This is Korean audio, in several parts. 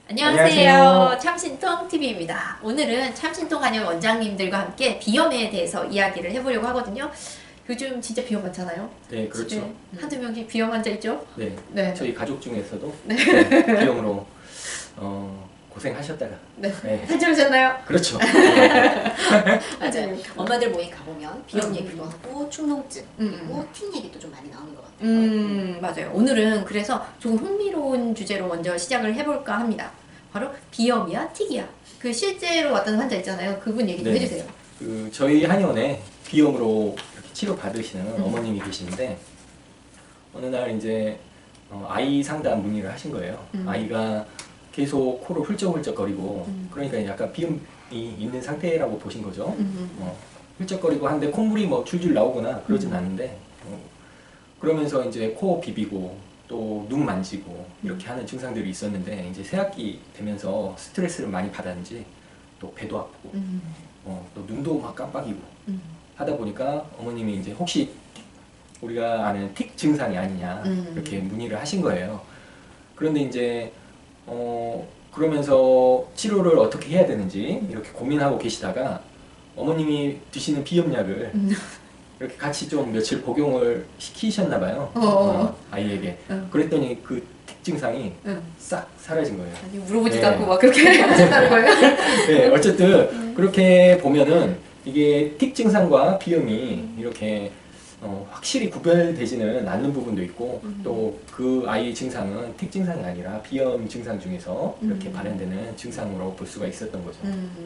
안녕하세요. 참신통TV입니다. 오늘은 참신통 한의원 원장님들과 함께 비염에 대해서 이야기를 해보려고 하거든요. 요즘 진짜 비염 많잖아요. 네, 그렇죠. 집에 한두 명씩 비염 환자 있죠? 네, 네. 저희 가족 중에서도 네. 비염으로 고생하셨다가 네. 네. 살찌우셨나요? 그렇죠. 맞아요. 엄마들 모임 가보면 비염 얘기도 하고 축농증 그리고 틱 얘기도 좀 많이 나오는 것 같아요. 맞아요. 오늘은 그래서 조금 흥미로운 주제로 먼저 시작을 해볼까 합니다. 바로 비염이야, 틱이야. 그 실제로 왔던 환자 있잖아요. 그분 얘기 좀 네. 해주세요. 그 저희 한의원에 비염으로 이렇게 치료 받으시는 어머님이 계시는데 어느 날 이제 아이 상담 문의를 하신 거예요. 아이가 계속 코로 훌쩍훌쩍거리고 그러니까 약간 비염이 있는 상태라고 보신 거죠. 훌쩍거리고 한데 콧물이 뭐 줄줄 나오거나 그러진 않는데 그러면서 이제 코 비비고 또 눈 만지고 이렇게 하는 증상들이 있었는데 이제 새학기 되면서 스트레스를 많이 받았는지 또 배도 아프고 또 눈도 막 깜빡이고 하다 보니까 어머님이 이제 혹시 우리가 아는 틱 증상이 아니냐 이렇게 문의를 하신 거예요. 그런데 이제 그러면서 치료를 어떻게 해야 되는지 이렇게 고민하고 계시다가 어머님이 드시는 비염약을 이렇게 같이 좀 며칠 복용을 시키셨나 봐요. 아이에게. 그랬더니 그 틱 증상이 싹 사라진 거예요. 아니, 물어보지도 네. 않고 막 그렇게 하셨다는 거예요? 네, 어쨌든 그렇게 보면은 이게 틱 증상과 비염이 이렇게 확실히 구별되지는 않는 부분도 있고 또 그 아이 증상은 틱 증상이 아니라 비염 증상 중에서 이렇게 발현되는 증상으로 볼 수가 있었던 거죠.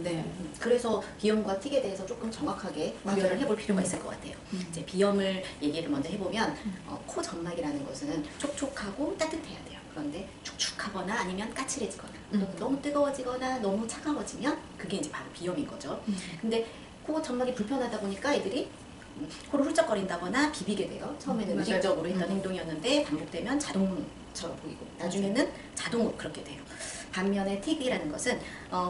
네. 그래서 비염과 틱에 대해서 조금 정확하게 구별을 해볼 필요가 있을 것 같아요. 이제 비염을 얘기를 먼저 해보면 코 점막이라는 것은 촉촉하고 따뜻해야 돼요. 그런데 축축하거나 아니면 까칠해지거나 또 너무 뜨거워지거나 너무 차가워지면 그게 이제 바로 비염인 거죠. 근데 코 점막이 불편하다 보니까 애들이 코를 훌쩍거린다거나 비비게 돼요. 처음에는 맞아요. 의식적으로 했던 행동이었는데 반복되면 자동처럼 보이고 나중에는 자동으로 그렇게 돼요. 반면에 틱이라는 것은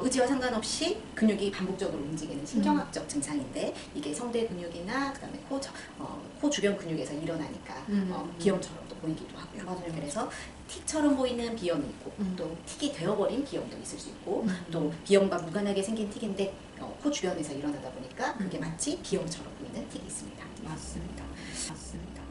의지와 상관없이 근육이 반복적으로 움직이는 신경학적 증상인데 이게 성대 근육이나 그다음에 코 주변 근육에서 일어나니까 비염처럼 또 보이기도 하고요. 맞아요. 그래서 틱처럼 보이는 비염이 있고 또 틱이 되어버린 비염도 있을 수 있고 또 비염과 무관하게 생긴 틱인데 코 주변에서 일어나다 보니까 그게 마치 비염처럼 보이는 틱이 있습니다. 맞습니다. 맞습니다.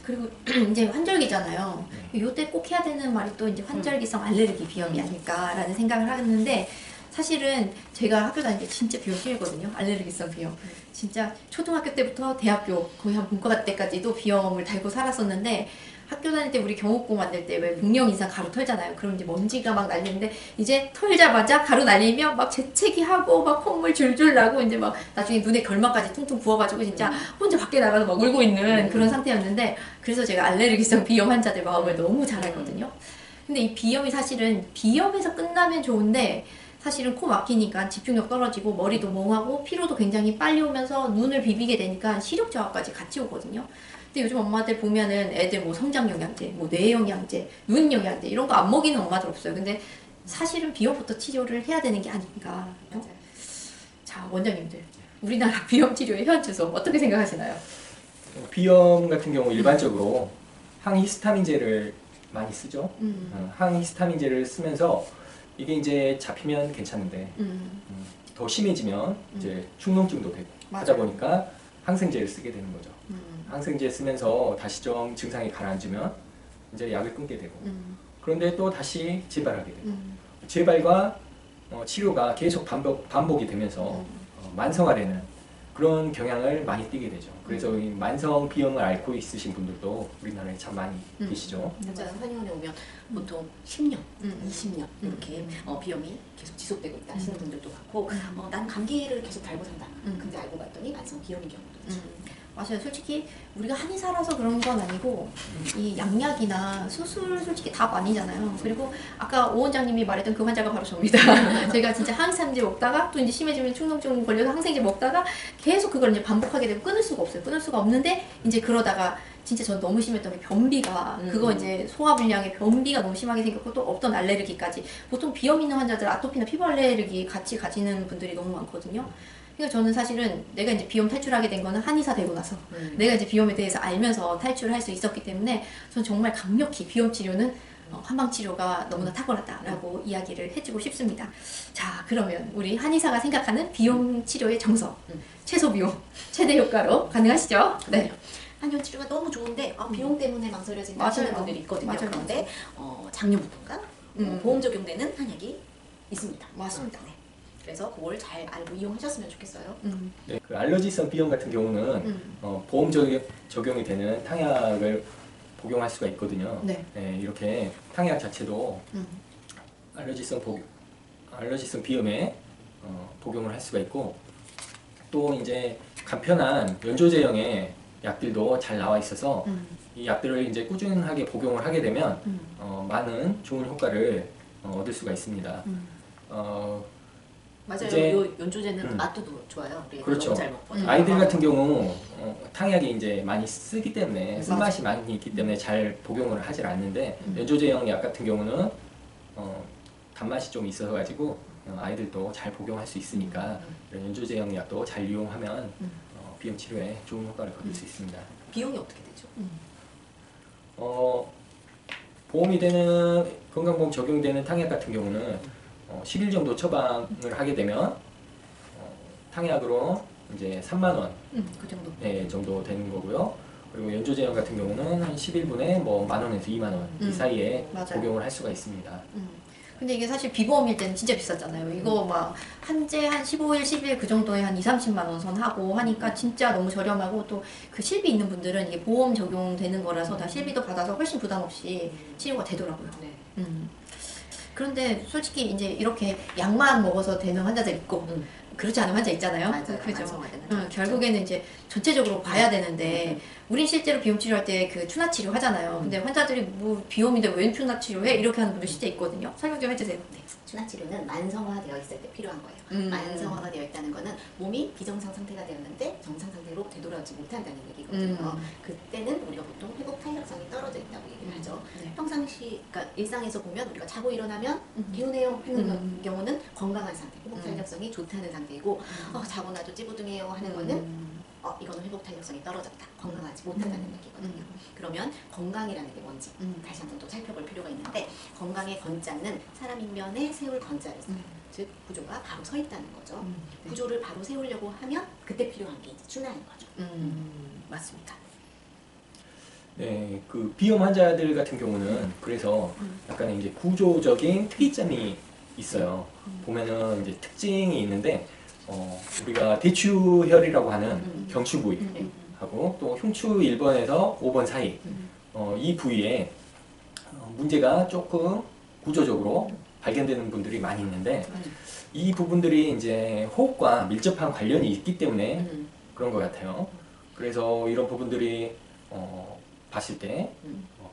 그리고 이제 환절기잖아요. 이때 꼭 해야 되는 말이 또 이제 환절기성 알레르기 비염이 아닐까라는 생각을 하는데 사실은 제가 학교 다닐 때 진짜 비염 심했거든요. 알레르기성 비염. 진짜 초등학교 때부터 대학교 거의 한 본과 때까지도 비염을 달고 살았었는데 학교 다닐 때 우리 경옥고 만들 때 왜 복령 이상 가루 털잖아요. 그럼 이제 먼지가 막 날리는데 이제 털자마자 가루 날리면 막 재채기 하고 막 콧물 줄줄 나고 이제 막 나중에 눈에 결막까지 퉁퉁 부어가지고 진짜 혼자 밖에 나가서 막 울고 있는 그런 상태였는데 그래서 제가 알레르기성 비염 환자들 마음을 너무 잘 알거든요. 근데 이 비염이 사실은 비염에서 끝나면 좋은데 사실은 코 막히니까 집중력 떨어지고 머리도 멍하고 피로도 굉장히 빨리 오면서 눈을 비비게 되니까 시력 저하까지 같이 오거든요. 근데 요즘 엄마들 보면은 애들 뭐 성장 영양제, 뭐 뇌 영양제, 눈 영양제 이런 거 안 먹이는 엄마들 없어요. 근데 사실은 비염부터 치료를 해야 되는 게 아닌가. 맞아요. 자, 원장님들. 우리나라 비염 치료의 현주소 어떻게 생각하시나요? 비염 같은 경우 일반적으로 항히스타민제를 많이 쓰죠. 항히스타민제를 쓰면서 이게 이제 잡히면 괜찮은데 더 심해지면 이제 축농증도 되고 하다 맞아요. 보니까 항생제를 쓰게 되는 거죠. 항생제 쓰면서 다시 좀 증상이 가라앉으면 이제 약을 끊게 되고 그런데 또 다시 재발하게 되고 재발과 치료가 계속 반복이 되면서 만성화되는 그런 경향을 많이 띠게 되죠. 그래서 이 만성 비염을 앓고 있으신 분들도 우리나라에 참 많이 계시죠. 진짜 한의원에 오면 보통 10년, 20년 이렇게 비염이 계속 지속되고 있다 하시는 분들도 많고 난 감기를 계속 달고 산다. 근데 알고 봤더니 만성 비염인 경우도 있죠. 맞아요. 솔직히 우리가 한의사라서 그런 건 아니고 이 양약이나 수술 솔직히 답 아니잖아요. 그리고 아까 오 원장님이 말했던 그 환자가 바로 저입니다. 제가 진짜 항생제 먹다가 또 이제 심해지면 충농증 걸려서 항생제 먹다가 계속 그걸 이제 반복하게 되고 끊을 수가 없어요. 끊을 수가 없는데 이제 그러다가 진짜 전 너무 심했던 게 변비가 그거 이제 소화불량에 변비가 너무 심하게 생겼고 또 없던 알레르기까지 보통 비염 있는 환자들 아토피나 피부 알레르기 같이 가지는 분들이 너무 많거든요. 그러니까 저는 사실은 내가 이제 비염 탈출하게 된 거는 한의사 되고 나서 내가 이제 비염에 대해서 알면서 탈출을 할 수 있었기 때문에 저는 정말 강력히 비염 치료는 한방 치료가 너무나 탁월하다라고 이야기를 해주고 싶습니다. 자, 그러면 우리 한의사가 생각하는 비용 치료의 정석, 최소 비용, 최대 효과로 가능하시죠? 네. 한의원 치료가 너무 좋은데 비용 때문에 망설여진다 하시는 맞아요. 분들이 있거든요. 맞아요. 그런데 작년부터인가 보험 적용되는 한약이 있습니다. 맞습니다. 네. 그래서 그걸 잘 알고 이용하셨으면 좋겠어요. 네, 그 알러지성 비염 같은 경우는 보험 적용이 되는 탕약을 복용할 수가 있거든요. 네. 이렇게 탕약 자체도 알러지성 비염에 복용을 할 수가 있고, 또 이제 간편한 연조제형의 약들도 잘 나와 있어서 이 약들을 이제 꾸준하게 복용을 하게 되면 많은 좋은 효과를 얻을 수가 있습니다. 맞아요. 이제- 요 연조제는 맛도 좋아요. 우리 그렇죠. 너무 잘 먹거든요. 아이들 같은 경우 탕약이 이제 많이 쓰기 때문에 쓴맛이 많이 있기 때문에 잘 복용을 하질 않는데, 연조제형 약 같은 경우는 단맛이 좀 있어가지고 아이들도 잘 복용할 수 있으니까 이런 연조제형 약도 잘 이용하면 비염 치료에 좋은 효과를 거둘 수 있습니다. 비용이 어떻게 되죠? 보험이 되는 건강보험 적용되는 탕약 같은 경우는 10일 정도 처방을 하게 되면 탕약으로 이제 3만 원 그 정도. 정도 되는 거고요. 그리고 연조제형 같은 경우는 한 11분에 뭐 1만 원에서 2만 원 이 사이에 맞아요. 복용을 할 수가 있습니다. 근데 이게 사실 비보험일 때는 진짜 비싸잖아요. 이거 막 한제 한 15일, 10일 그 정도에 한 2, 30만 원 선 하고 하니까 진짜 너무 저렴하고, 또 그 실비 있는 분들은 이게 보험 적용되는 거라서 다 실비도 받아서 훨씬 부담 없이 치료가 되더라고요. 네. 그런데 솔직히 이제 이렇게 약만 먹어서 되는 환자들 있고 그렇지 않은 환자 있잖아요. 맞아요. 그죠? 완성화되는 환자. 결국에는 이제 전체적으로 봐야 되는데, 우린 실제로 비염 치료할 때 그 추나 치료 하잖아요. 근데 환자들이 뭐 비염인데 왜 추나 치료해? 이렇게 하는 분들 실제 있거든요. 설명 좀 해주세요. 네. 추나 치료는 만성화되어 있을 때 필요한 거예요. 만성화가 되어 있다는 거는 몸이 비정상 상태가 되었는데 정상 상태로 되돌아오지 못한다는 얘기거든요. 그때는 우리가 보통 회복 탄력성이 떨어져 있다고 얘기를 하죠. 네. 평상시, 그러니까 일상에서 보면 우리가 자고 일어나면 개운해요 하는 경우는 건강한 상태, 회복 탄력성이 좋다는 상태이고, 자고 나도 찌부둥해요 하는 거는 이거는 회복 탄력성이 떨어졌다, 건강하지 못하다는 얘기거든요. 그러면 건강이라는 게 뭔지 다시 한번 또 살펴볼 필요가 있는데, 건강의 건자는 사람 인면에 세울 건자를 써요. 즉 구조가 바로 서 있다는 거죠. 네. 구조를 바로 세우려고 하면 그때 필요한 게 이제 추나인 거죠. 맞습니다. 네, 그 비염 환자들 같은 경우는 그래서 약간 이제 구조적인 특이점이 있어요. 보면은 이제 특징이 있는데, 우리가 대추혈이라고 하는 경추 부위하고 또 흉추 1번에서 5번 사이 이 부위에 문제가 조금 구조적으로 발견되는 분들이 많이 있는데, 이 부분들이 이제 호흡과 밀접한 관련이 있기 때문에 그런 것 같아요. 그래서 이런 부분들이 봤을 때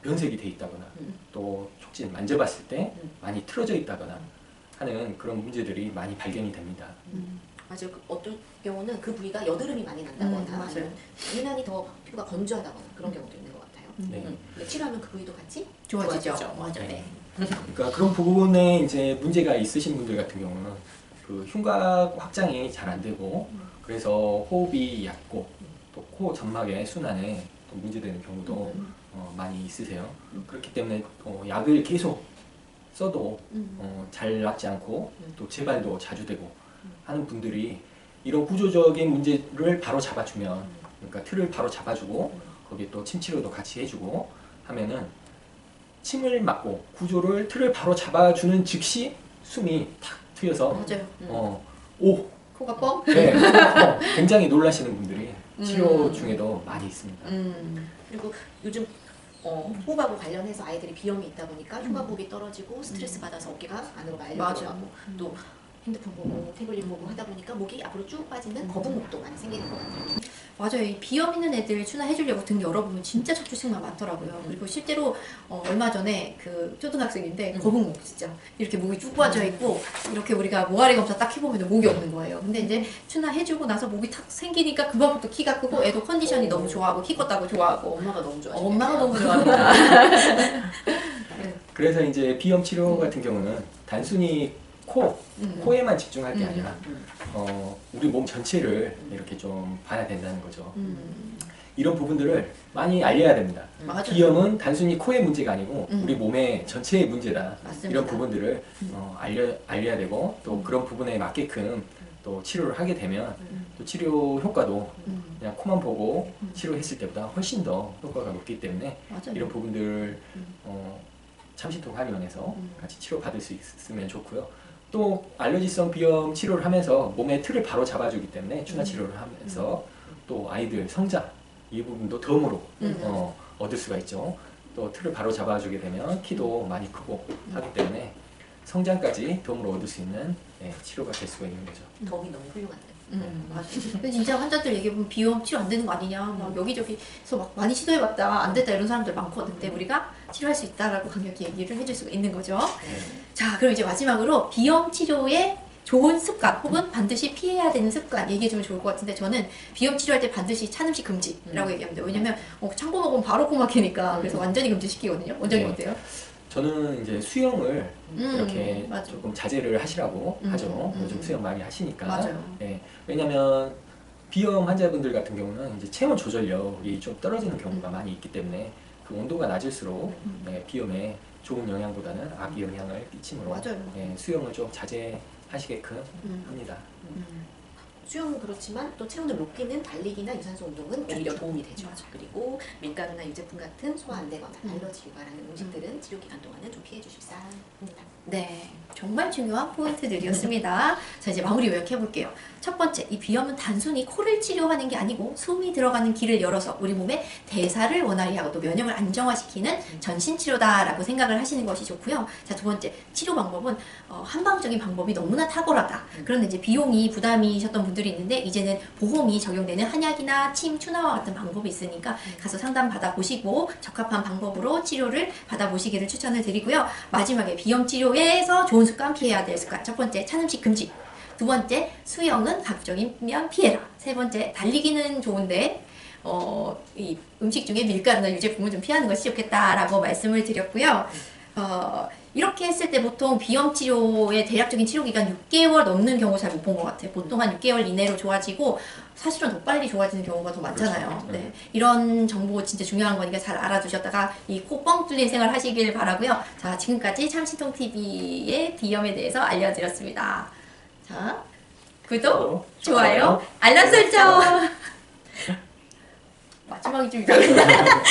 변색이 돼 있다거나 또 촉진 만져봤을 때 많이 틀어져 있다거나 하는 그런 문제들이 많이 발견이 됩니다. 맞아요. 어떤 경우는 그 부위가 여드름이 많이 난다거나 맞아요. 아니면 유난히 더 피부가 건조하다거나 그런 경우도 있는 것 같아요. 네. 근데 치료하면 그 부위도 같이 좋아지죠. 좋아지죠. 맞아요. 네. 그러니까 그런 부분에 이제 문제가 있으신 분들 같은 경우는 그 흉곽 확장이 잘 안 되고, 그래서 호흡이 얕고 또 코 점막의 순환에 또 문제되는 경우도 많이 있으세요. 그렇기 때문에 약을 계속 써도 잘 낫지 않고 또 재발도 자주 되고 하는 분들이 이런 구조적인 문제를 바로 잡아주면, 그러니까 틀을 바로 잡아주고 거기에 또 침 치료도 같이 해주고 하면은 침을 맞고 구조를 틀을 바로 잡아주는 즉시 숨이 탁 트여서 맞아요. 오! 코가 뻥? 네, 굉장히 놀라시는 분들이 치료 중에도 많이 있습니다. 그리고 요즘 호흡하고 관련해서 아이들이 비염이 있다 보니까 흉곽호흡이 떨어지고 스트레스 받아서 어깨가 안으로 말려 맞아요. 들어가고 또 핸드폰 보고 태블릿 보고 하다 보니까 목이 앞으로 쭉 빠지는 거북목도 많이 생기는 것 같아요. 맞아요. 이 비염 있는 애들 추나해주려고 등 열어보면 진짜 척추승만 많더라고요. 그리고 실제로 얼마 전에 그 초등학생인데 거북목 진짜 이렇게 목이 쭉 빠져 있고, 이렇게 우리가 모아리 검사 딱 해보면 목이 없는 거예요. 근데 이제 추나해주고 나서 목이 탁 생기니까 그만부터 키가 크고, 애도 컨디션이 너무 좋아하고 키 컸다고 좋아하고. 엄마가 너무 좋아하시네요. 엄마가 너무 좋아합니다. 그래서 이제 비염 치료 같은 경우는 단순히 코에만 집중할 게 아니라 우리 몸 전체를 이렇게 좀 봐야 된다는 거죠. 이런 부분들을 많이 알려야 됩니다. 맞아요. 비염은 단순히 코의 문제가 아니고 음. 우리 몸의 전체의 문제다. 맞습니다. 이런 부분들을 알려야 되고 또 그런 부분에 맞게끔 또 치료를 하게 되면 또 치료 효과도 그냥 코만 보고 치료했을 때보다 훨씬 더 효과가 높기 때문에 맞아요. 이런 부분들을 참신통 한의원에서 같이 치료받을 수 있으면 좋고요. 또 알러지성 비염 치료를 하면서 몸의 틀을 바로 잡아주기 때문에 추나 치료를 하면서 또 아이들 성장 이 부분도 덤으로 얻을 수가 있죠. 또 틀을 바로 잡아주게 되면 키도 많이 크고 하기 때문에 성장까지 덤으로 얻을 수 있는 치료가 될 수가 있는 거죠. 덤이 너무 훌륭한데. 맞아요. 근데 진짜 환자들 얘기해보면 비염 치료 안 되는 거 아니냐, 막 여기저기서 막 많이 시도해봤다, 안 됐다 이런 사람들 많거든. 근데 우리가 치료할 수 있다라고 강력히 얘기를 해줄 수가 있는 거죠. 자, 그럼 이제 마지막으로 비염 치료의 좋은 습관 혹은 반드시 피해야 되는 습관 얘기해주면 좋을 것 같은데, 저는 비염 치료할 때 반드시 찬 음식 금지라고 얘기합니다. 왜냐면 찬 거 먹으면 바로 코 막히니까. 그래서 완전히 금지시키거든요. 원장님 어때요? 저는 이제 수영을 이렇게 맞아. 조금 자제를 하시라고 하죠. 요즘 수영 많이 하시니까. 맞아요. 왜냐면 비염 환자분들 같은 경우는 이제 체온 조절력이 좀 떨어지는 경우가 많이 있기 때문에 그 온도가 낮을수록 비염에 좋은 영향보다는 악의 영향을 끼치므로 맞아요. 수영을 좀 자제하시게끔 합니다. 수영은 그렇지만 또 체온을 높이는 달리기나 유산소 운동은 오히려 도움이 되죠. 맞아. 그리고 밀가루나 유제품 같은 소화 안 되거나 알러지 유발하는 음식들은 치료 기간 동안은 좀 피해 주십사 합니다. 네, 정말 중요한 포인트들이었습니다. 자, 이제 마무리 요약해볼게요. 첫 번째, 이 비염은 단순히 코를 치료하는 게 아니고 숨이 들어가는 길을 열어서 우리 몸의 대사를 원활히 하고 또 면역을 안정화시키는 전신치료다라고 생각을 하시는 것이 좋고요. 자, 두 번째, 치료 방법은 한방적인 방법이 너무나 탁월하다. 그런데 이제 비용이 부담이셨던 분들이 있는데, 이제는 보험이 적용되는 한약이나 침, 추나와 같은 방법이 있으니까 가서 상담 받아보시고 적합한 방법으로 치료를 받아보시기를 추천을 드리고요. 마지막에 비염 치료에서 좋은 습관, 피해야 될 습관. 첫 번째, 찬 음식 금지. 두 번째, 수영은 가급적이면 피해라. 세 번째, 달리기는 좋은데 이 음식 중에 밀가루나 유제품을 좀 피하는 것이 좋겠다라고 말씀을 드렸고요. 이렇게 했을 때 보통 비염 치료의 대략적인 치료 기간 6개월 넘는 경우 잘 못 본 것 같아요. 보통 한 6개월 이내로 좋아지고 사실은 더 빨리 좋아지는 경우가 더 많잖아요. 그렇죠. 네. 이런 정보 진짜 중요한 거니까 잘 알아두셨다가 이 코 뻥 뚫린 생활 하시길 바라고요. 자, 지금까지 참신통TV의 비염에 대해서 알려드렸습니다. 자, 구독, 좋아요, 알람 설정! 마지막이 좀 이상하다.